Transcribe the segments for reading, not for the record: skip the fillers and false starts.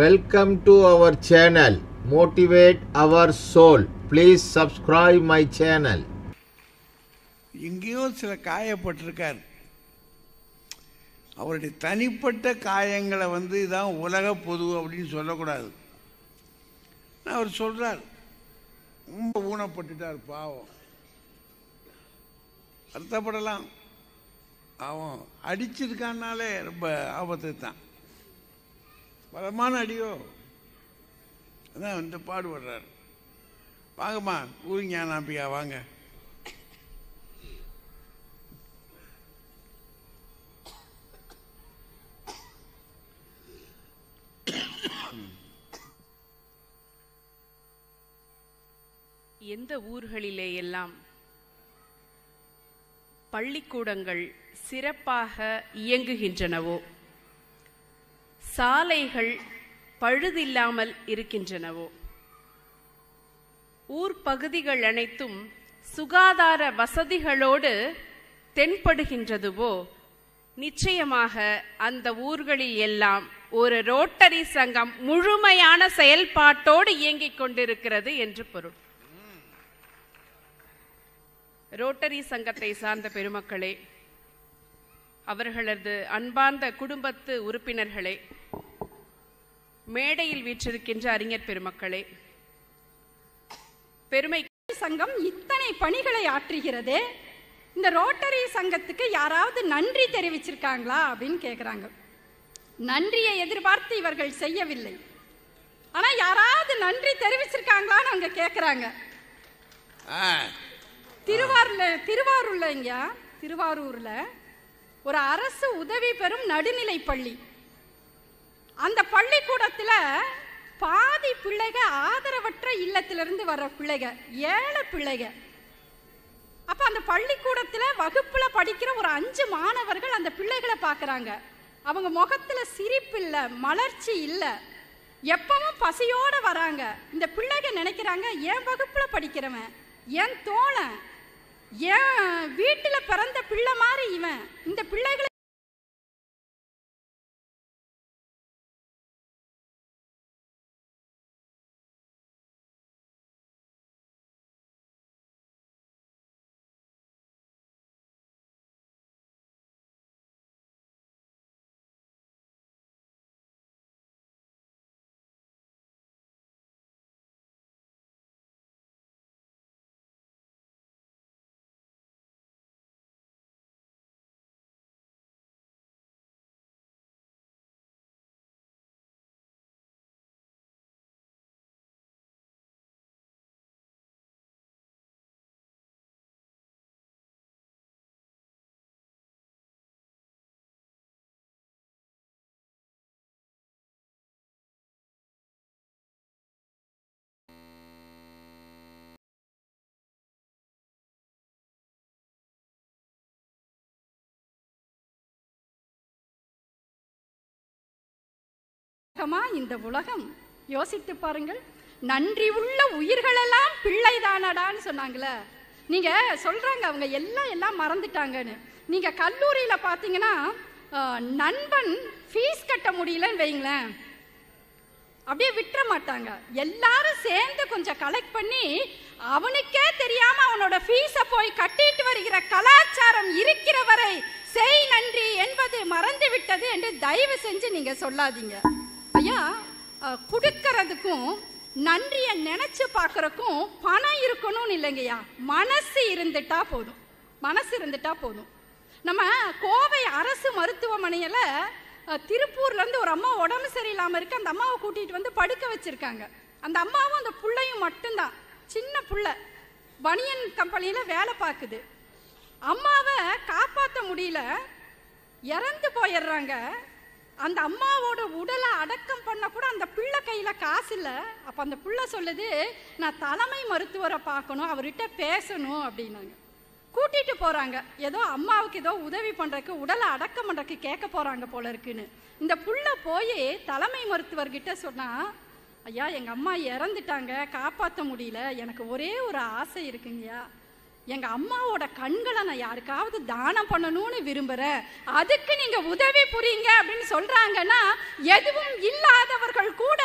Welcome to our channel, Motivate Our Soul. Please subscribe my channel. எங்கேயோ சில காயப்பட்டிருக்கார். அவருடைய தனிப்பட்ட காயங்களை இதான் உலக பொது அப்படின்னு சொல்லக்கூடாது. அவர் சொல்றார், ரொம்ப ஊனப்பட்டுட்டார், பாவம், வருத்தப்படலாம். அவன் அடிச்சிருக்கானாலே ரொம்ப ஆபத்து தான், பலமான அடியோ, அதான் பாடுபடுறார். வாங்கம்மா ஊருங்க நாப்பியா, வாங்க. எந்த ஊர்களிலே எல்லாம் பள்ளிக்கூடங்கள் சிறப்பாக இயங்குகின்றனவோ, சாலைகள் பழுதில்லாமல் இருக்கின்றனவோ, ஊர் பகுதிகள் அனைத்தும் சுகாதார வசதிகளோடு தென்படுகின்றதுவோ, நிச்சயமாக அந்த ஊர்களில் எல்லாம் ஒரு ரோட்டரி சங்கம் முழுமையான செயல்பாட்டோடு இயங்கிக் கொண்டிருக்கிறது என்று பொருள். ரோட்டரி சங்கத்தை சார்ந்த பெருமக்களே, அவர்களது அன்பார்ந்த குடும்பத்து உறுப்பினர்களே, மேடையில் வீற்றிருக்கின்ற அறிஞர் பெருமக்களே, பெருமை சங்கம் இத்தனை பணிகளை ஆற்றுகிறது, இந்த ரோட்டரி சங்கத்துக்கு யாராவது நன்றி தெரிவிச்சிருக்காங்களா அப்படின்னு கேட்குறாங்க. நன்றியை எதிர்பார்த்து இவர்கள் செய்யவில்லை, ஆனா யாராவது நன்றி தெரிவிச்சிருக்காங்களான்னு அவங்க கேட்குறாங்க. திருவாரூர்ல ஒரு அரசு உதவி பெறும் நடுநிலை பள்ளி, அந்த பள்ளிக்கூடத்துல பாதி பிள்ளைக ஆதரவற்ற இல்லத்திலிருந்து வர்ற பிள்ளைக, 7 பிள்ளைக. அப்ப அந்த பள்ளிக்கூடத்துல வகுப்புல படிக்கிற ஒரு 5 மாணவர்கள் அந்த பிள்ளைகளை பார்க்கறாங்க. அவங்க முகத்துல சிரிப்பு இல்ல, மலர்ச்சி இல்ல, எப்பவும் பசியோட வராங்க. இந்த பிள்ளைக நினைக்கிறாங்க, என் வகுப்புல படிக்கிறவன், என் தோழன், என் வீட்டுல பிறந்த பிள்ளை மாதிரி இவன், இந்த பிள்ளைகளை இந்த உலகம் யோசித்து பாருங்கள். நன்றி உள்ள உயிர்களெல்லாம் பிள்ளை தானடான்னு சொன்னாங்களே. நீங்க சொல்றாங்க அவங்க எல்லாம் மறந்துட்டாங்கன்னு. நீங்க கல்லூரியில பாத்தீங்கன்னா நண்பன் ஃபீஸ் கட்ட முடியலன்னு வைங்களேன், அப்படியே விட்டுற மாட்டாங்க. எல்லாரும் சேர்ந்து கொஞ்சம் கலெக்ட் பண்ணி அவனுக்கே தெரியாம அவனோட ஃபீஸை போய் கட்டிட்டு வருகிற கலாச்சாரம் இருக்கிற வரை செய் நன்றி என்பது மறந்து விட்டது என்று தயவு செஞ்சு நீங்க சொல்லாதீங்க ஐயா. கொடுக்கறதுக்கும் நன்றியை நினைச்சு பார்க்கறதுக்கும் பணம் இருக்கணும்னு இல்லைங்கய்யா, மனசு இருந்துட்டா போதும். நம்ம கோவை அரசு மருத்துவமனையில திருப்பூர்ல இருந்து ஒரு அம்மா உடம்பு சரியில்லாம இருக்கு, அந்த அம்மாவை கூட்டிட்டு வந்து படுக்க வச்சிருக்காங்க. அந்த அம்மாவும் அந்த பிள்ளையும் மட்டும்தான், சின்ன பிள்ளை, பனியன் கம்பெனியில வேலை பார்க்குது. அம்மாவை காப்பாற்ற முடியல, இறந்து போயிடுறாங்க. அந்த அம்மாவோட உடலை அடக்கம் பண்ண கூட அந்த பிள்ளை கையில காசு இல்லை. அப்ப அந்த பிள்ளை சொல்லுது, நான் தலைமை மருத்துவரை பார்க்கணும், அவர்கிட்ட பேசணும் அப்படின்னாங்க. கூட்டிட்டு போறாங்க, ஏதோ அம்மாவுக்கு ஏதோ உதவி பண்றதுக்கு, உடலை அடக்கம் பண்றதுக்கு கேட்க போறாங்க போல இருக்குன்னு. இந்த புள்ள போய் தலைமை மருத்துவர்கிட்ட சொன்னா, ஐயா எங்க அம்மா இறந்துட்டாங்க, காப்பாற்ற முடியல, எனக்கு ஒரே ஒரு ஆசை இருக்குங்கய்யா, எங்க அம்மாவோட கண்களை நான் யாருக்காவது தானம் பண்ணணும்னு விரும்புறேன், அதுக்கு நீங்க உதவி புரியுங்க அப்படின்னு சொல்றாங்கன்னா, எதுவும் இல்லாதவர்கள் கூட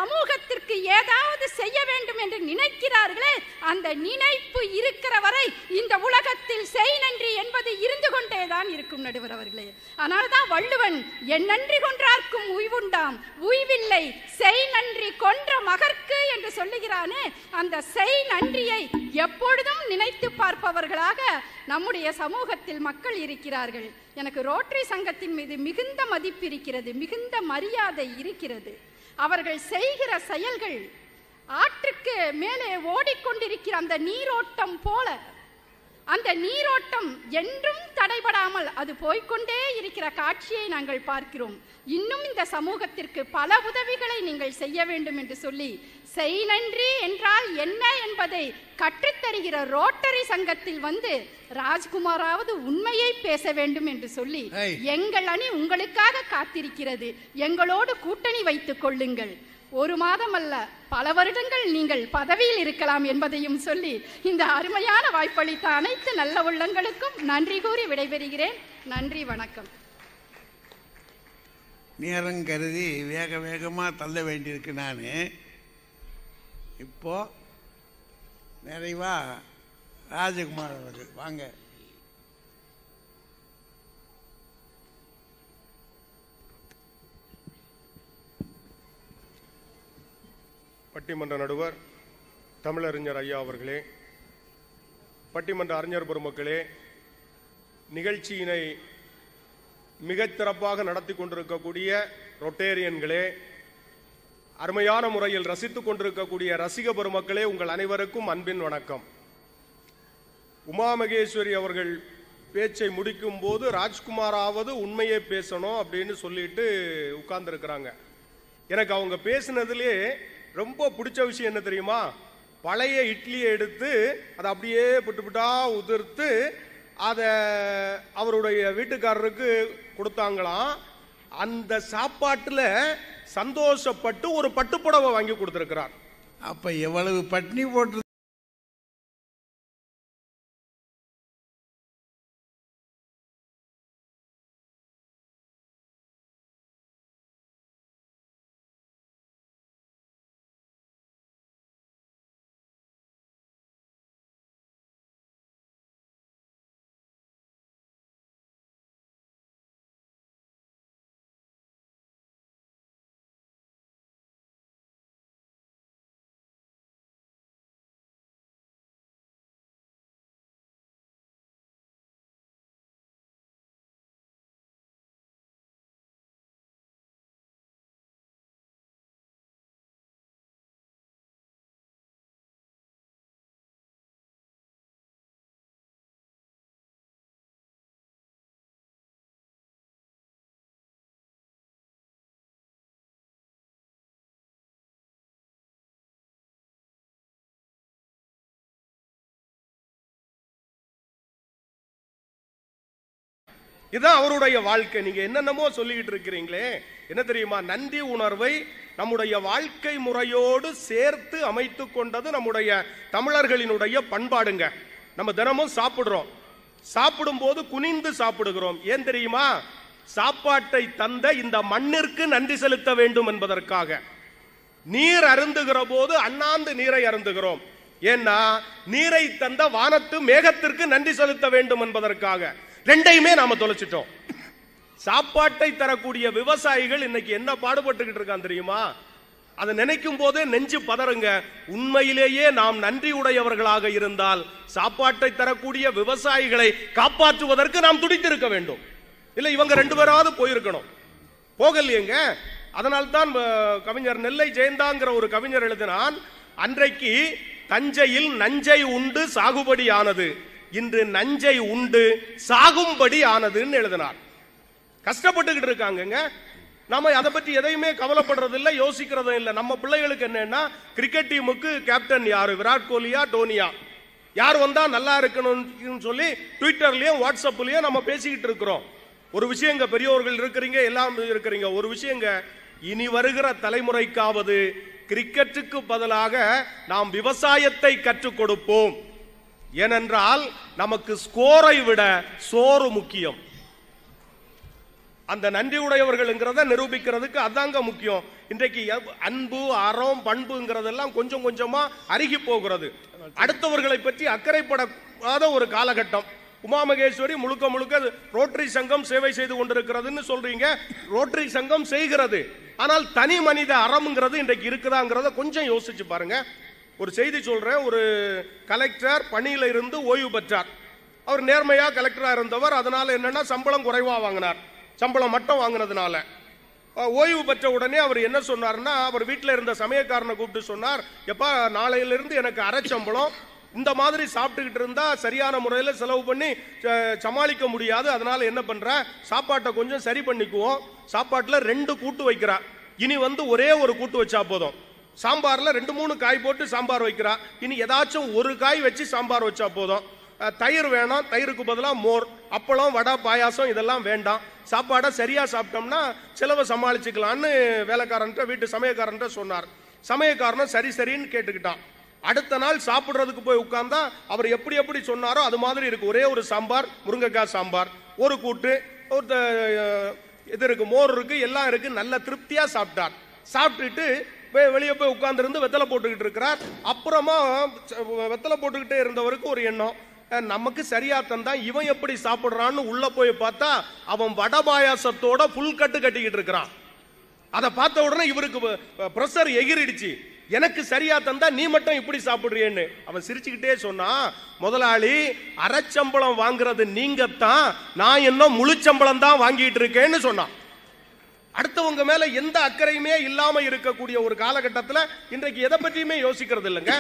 சமூகத்திற்கு ஏதாவது செய்ய வேண்டும் என்று நினைக்கிறார்களே, அந்த நினைப்பு இருக்கிற வரை இந்த உலகத்தில் செய் நன்றி என்பது இருந்து கொண்டேதான் இருக்கும் நடுவர் அவர்களே. அதனால்தான் வள்ளுவன் என் நன்றி கொன்றார்க்கும் உய்வுண்டாம், உய்வில்லை செய் நன்றி கொன்ற மகற்கு என்று சொல்லுகிறானே. அந்த செய் நன்றியை எப்பொழுதும் நினைத்து பார்ப்பவர்களாக நம்முடைய சமூகத்தில் மக்கள் இருக்கிறார்கள். எனக்கு ரோட்டரி சங்கத்தின் மீது மிகுந்த மதிப்பு இருக்கிறது, மிகுந்த மரியாதை இருக்கிறது. அவர்கள் செய்கிற செயல்கள் ஆற்றுக்கு மேலே ஓடிக்கொண்டிருக்கிற அந்த நீரோட்டம் போல, அந்த நீரோட்டம் என்றும் தடைபடாமல் அது போய்கொண்டே இருக்கிற காட்சியை நாங்கள் பார்க்கிறோம். இன்னும் இந்த சமூகத்திற்கு பல உதவிகளை நீங்கள் செய்ய வேண்டும் என்று சொல்லி, செய் நன்றி என்றால் என்ன என்பதை கற்றுத்தருகிற ரோட்டரி சங்கத்தில் வந்து ராஜ்குமாராவது உண்மையை பேச வேண்டும் என்று சொல்லி, எங்கள் அணி உங்களுக்காக காத்திருக்கிறது, எங்களோடு கூட்டணி வைத்துக் கொள்ளுங்கள். ஒரு மாதம் அல்ல, பல வருடங்கள் நீங்கள் பதவியில் இருக்கலாம் என்பதையும் சொல்லி இந்த அருமையான வாய்ப்பளித்த அனைத்து நல்ல உள்ளங்களுக்கும் நன்றி கூறி விடைபெறுகிறேன். நன்றி, வணக்கம். நேரம் கருதி வேக வேகமாக தள்ள வேண்டியிருக்கு. நான் இப்போ நிறைவா ராஜகுமார் அவர்கள் வாங்க. பட்டிமன்ற நடுவர் தமிழறிஞர் ஐயா அவர்களே, பட்டிமன்ற அறிஞர் பெருமக்களே, நிகழ்ச்சியினை மிகச் சிறப்பாக நடத்தி கொண்டிருக்கக்கூடிய ரொட்டேரியன்களே, அருமையான முறையில் ரசித்துக் கொண்டிருக்கக்கூடிய ரசிக பெருமக்களே, உங்கள் அனைவருக்கும் அன்பின் வணக்கம். உமா மகேஸ்வரி அவர்கள் பேச்சை முடிக்கும் போது ராஜ்குமாராவது உண்மையை பேசணும் அப்படின்னு சொல்லிட்டு உட்கார்ந்துருக்கிறாங்க. எனக்கு அவங்க பேசினதுலே ரொம்ப பிடிச்ச விஷயம் என்ன தெரியுமா? பழைய இட்லியை எடுத்து அதை அப்படியே புட்டுப்புட்டா உதிர்த்து அதை அவருடைய வீட்டுக்காரருக்கு கொடுத்தாங்களாம். அந்த சாப்பாட்டில் சந்தோஷப்பட்டு ஒரு பட்டுப்புடவை வாங்கி கொடுத்திருக்கிறார். அப்ப எவ்வளவு பட்னி போட்டு இதுதான் அவருடைய வாழ்க்கை. நீங்க என்னென்னமோ சொல்லிக்கிட்டு இருக்கிறீங்களே, என்ன தெரியுமா? நன்றி உணர்வை நம்முடைய வாழ்க்கை முறையோடு சேர்த்து அமைத்து கொண்டது நம்முடைய தமிழர்களினுடைய பண்பாடுங்க. நம்ம தினமும் சாப்பிடுறோம், சாப்பிடும் போது குனிந்து சாப்பிடுகிறோம். ஏன் தெரியுமா? சாப்பாட்டை தந்த இந்த மண்ணிற்கு நன்றி செலுத்த வேண்டும் என்பதற்காக. நீர் அருந்துகிற போது அண்ணாந்து நீரை அருந்துகிறோம். ஏன்னா நீரை தந்த வானத்து மேகத்திற்கு நன்றி செலுத்த வேண்டும் என்பதற்காக. ரெண்டையுமே நாம தொலைச்சிட்டோம். சாப்பாட்டை தரக்கூடிய விவசாயிகள் இன்னைக்கு என்ன பாடுபட்டுக்கிட்டு இருக்கான் தெரியுமா? அதை நினைக்கும் போதே நெஞ்சு பதறுங்க. உண்மையிலேயே நாம் நன்றி உடையவர்களாக இருந்தால் சாப்பாட்டை தரக்கூடிய விவசாயிகளை காப்பாற்றுவதற்கு நாம் துடித்திருக்க வேண்டும். இல்ல இவங்க ரெண்டு பேராவது போயிருக்கணும், போகலையேங்க. அதனால்தான் கவிஞர் நெல்லை ஜெயந்தாங்கிற ஒரு கவிஞர் எழுதினான், அன்றைக்கு தஞ்சையில் நஞ்சை உண்டு சாகுபடி ஆனது, இன்று நஞ்சை உண்டு சாகும்படி ஆனதுன்னு எழுதினார். கஷ்டப்பட்டுக்கிட்டு இருக்காங்க. நாம அதை பற்றி எதையுமே கவலைப்படுறது இல்லை, யோசிக்கிறதும் இல்லை. நம்ம பிள்ளைகளுக்கு என்னன்னா, கிரிக்கெட் டீமுக்கு கேப்டன் யாரு, விராட் கோலியா டோனியா, யார் வந்தா நல்லா இருக்கணும்னு சொல்லி ட்விட்டர்லயும் வாட்ஸ்அப்லயும் நம்ம பேசிக்கிட்டு இருக்கிறோம். ஒரு விஷயங்க, பெரியவர்கள் இருக்கிறீங்க, எல்லாம் இருக்கிறீங்க, ஒரு விஷயங்க, இனி வருகிற தலைமுறைக்காவது கிரிக்கெட்டுக்கு பதிலாக நாம் விவசாயத்தை கற்றுக் கொடுப்போம். ஏனென்றால் நமக்கு ஸ்கோரை விட சோறு முக்கியம். அந்த நன்றி உடையவர்கள்ங்கிறத நிரூபிக்கிறதுக்கு அதாங்க முக்கியம். இன்றைக்கு அன்பு, அறம், பண்புங்கிறதெல்லாம் கொஞ்சம் கொஞ்சமா அருகி போகிறது. அடுத்தவர்களை பற்றி அக்கறைப்படாத ஒரு காலகட்டம். உமா மகேஸ்வரி முழுக்க முழுக்க ரோட்டரி சங்கம் சேவை செய்து கொண்டிருக்கிறதுன்னு சொல்றீங்க. ரோட்டரி சங்கம் செய்கிறது, ஆனால் தனி மனித அறம்ங்கிறது இன்றைக்கு இருக்குதாங்கிறத கொஞ்சம் யோசிச்சு பாருங்க. ஒரு செய்தி சொல்றேன். ஒரு கலெக்டர் பணியில இருந்து ஓய்வு பெற்றார். அவர் நேர்மையா கலெக்டரா இருந்தவர். அதனால என்னன்னா சம்பளம் குறைவா வாங்கினார். சம்பளம் மட்டும் வாங்கினதுனால ஓய்வு பெற்ற உடனே அவர் என்ன சொன்னார்னா, அவர் வீட்டில் இருந்த சமயக்காரனை கூப்பிட்டு சொன்னார், எப்பா நாளையிலிருந்து எனக்கு அரை சம்பளம், இந்த மாதிரி சாப்பிட்டுக்கிட்டு இருந்தா சரியான முறையில் செலவு பண்ணி சமாளிக்க முடியாது. அதனால என்ன பண்ற, சாப்பாட்டை கொஞ்சம் சரி பண்ணிக்குவோம். சாப்பாட்டில் 2 கூட்டு வைக்கிறா, இனி ஒரே ஒரு கூட்டு வச்சா போதும். சாம்பார்ல 2-3 காய் போட்டு சாம்பார் வைக்கிறா, இனி ஏதாச்சும் ஒரு காய் வச்சு சாம்பார் வச்சா போதும். தயிர் வேணாம், தயிருக்கு பதிலாக மோர், அப்பளம், வடை, பாயாசம் இதெல்லாம் வேண்டாம். சாப்பாடை சரியா சாப்பிட்டோம்னா செலவை சமாளிச்சுக்கலான்னு வேலைக்காரன்ட்ட, வீட்டு சமயக்காரன்ட்ட சொன்னார். சமயக்காரன் சரி சரின்னு கேட்டுக்கிட்டான். அடுத்த நாள் சாப்பிட்றதுக்கு போய் உட்கார்ந்தா அவர் எப்படி எப்படி சொன்னாரோ அது மாதிரி இருக்கு. ஒரே ஒரு சாம்பார், முருங்கைக்காய் சாம்பார், ஒரு கூட்டு, ஒரு இது இருக்கு, மோர் இருக்கு, எல்லாம் இருக்கு. நல்ல திருப்தியா சாப்பிட்டார். சாப்பிட்டுட்டு வெளியே போய் உட்கார்ந்துருந்து வெத்தலை போட்டுக்கிட்டு இருக்கிறார். அப்புறமா வெத்தலை போட்டுக்கிட்டே இருந்தவருக்கு ஒரு எண்ணம், நமக்கு சரியா தந்தா இவன் எப்படி சாப்பிடுறான்னு உள்ள போய் பார்த்தா அவன் வடை பாயாசத்தோட புல் கட்டு கட்டிக்கிட்டு இருக்கிறான். அதை பார்த்த உடனே இவருக்கு பிரஷர் எகிரிடுச்சு. எனக்கு சரியா தந்தா நீ மட்டும் இப்படி சாப்பிடுறியேன்னு. அவன் சிரிச்சுக்கிட்டே சொன்னா, முதலாளி அரைச்சம்பளம் வாங்குறது நீங்கத்தான், நான் இன்னும் முழுச்சம்பளம் தான் வாங்கிட்டு இருக்கேன்னு சொன்னான். அடுத்தவங்க மேல எந்த அக்கறையுமே இல்லாம இருக்கக்கூடிய ஒரு காலகட்டத்தில் இன்றைக்கு எதை பற்றியுமே யோசிக்கிறது இல்லைங்க.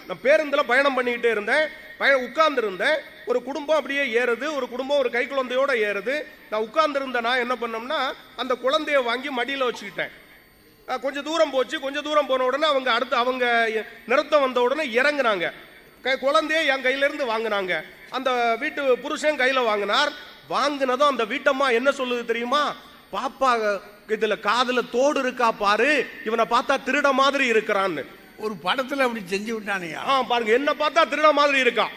நான் பேருந்துல பயணம் பண்ணிக்கிட்டே இருந்தேன், உட்கார்ந்து இருந்தேன். ஒரு குடும்பம் அப்படியே ஏறுது, ஒரு குடும்பம் ஒரு கை குழந்தையோட ஏறுது. நான் உட்கார்ந்து இருந்த நான் என்ன பண்ணோம்னா, அந்த குழந்தைய வாங்கி மடியில வச்சுக்கிட்டேன். கொஞ்சம் தூரம் போச்சு. கொஞ்சம் தூரம் போன உடனே அவங்க நிறுத்தம் வந்த உடனே இறங்குனாங்க. குழந்தைய என் கையில இருந்து வாங்கினாங்க. அந்த வீட்டு புருஷன் கையில வாங்கினார். வாங்கினதும் அந்த வீட்டம்மா என்ன சொல்லுது தெரியுமா, பாப்பா இதுல காதுல தோடு இருக்கா பாரு, இவனை பார்த்தா திருட மாதிரி இருக்கிறான்னு. ஒரு படத்துல அப்படி செஞ்சு விட்டானுங்க. பாருங்க, என்ன பார்த்தா திருட மாதிரி இருக்கான்.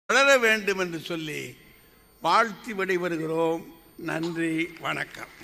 வளர வேண்டும் என்று சொல்லி வாழ்த்தி விடைபெறுகிறோம். நன்றி, வணக்கம்.